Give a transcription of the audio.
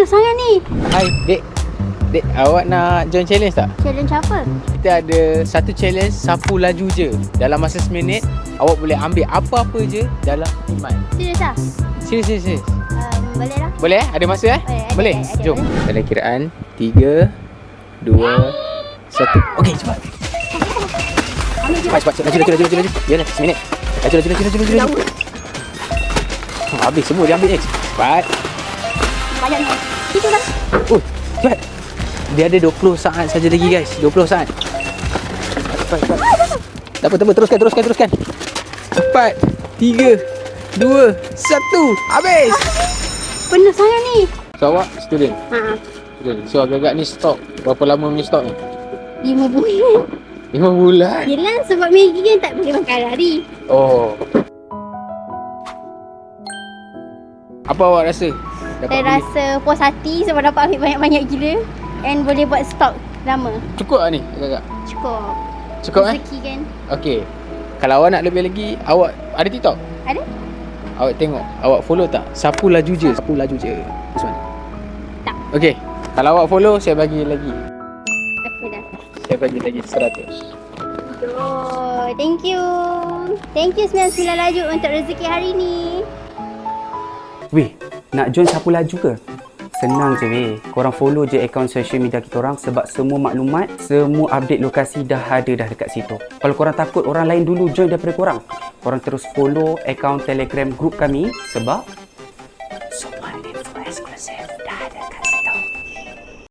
Penuh sangat ni. Hai, Dek. Dek, awak nak join challenge tak? Challenge apa? Kita ada satu challenge sapu laju je. Dalam masa seminit, awak boleh ambil apa-apa je dalam iman. Serius lah? Serius. Boleh lah. Boleh eh? Ada masa eh? Boleh, Boleh? ada. Jom. Dalam kiraan 3, 2, 1. Okey, cepat. Ambil je. Cepat. Laju. Yalah, seminit. Laju. Habis semua dia ambil ni. Cepat. Banyak ni. Itu lah. Oh, cepat. Dia ada 20 saat saja lagi guys. 20 saat. Cepat. Tak apa. Teruskan. 4, 3, 2, 1. Habis. Penuh sangat ni. So awak student. Haa. So agak-agak ni stok. Berapa lama punya stok ni? 5 bulan. 5 bulan. Yelah sebab Maggi kan tak boleh makan hari. Oh. Apa awak rasa? Saya rasa puas hati sebab dapat ambil banyak-banyak gila. And boleh buat stok lama. Cukup tak ni agak-agak? Cukup Rezeki kan. Okey. Kalau awak nak lebih lagi, awak ada TikTok? Ada? Awak tengok, awak follow tak? Sapu laju je. This one. Tak. Okey. Kalau awak follow, saya bagi lagi. Okey dah. Saya bagi lagi 100. Oh, thank you. Thank you 99 laju untuk rezeki hari ni. Weh, nak join sapu laju ke? Senang je weh. Korang follow je akaun social media kita orang sebab semua maklumat, semua update lokasi dah ada dah dekat situ. Kalau korang takut orang lain dulu join daripada korang, korang terus follow akaun Telegram group kami sebab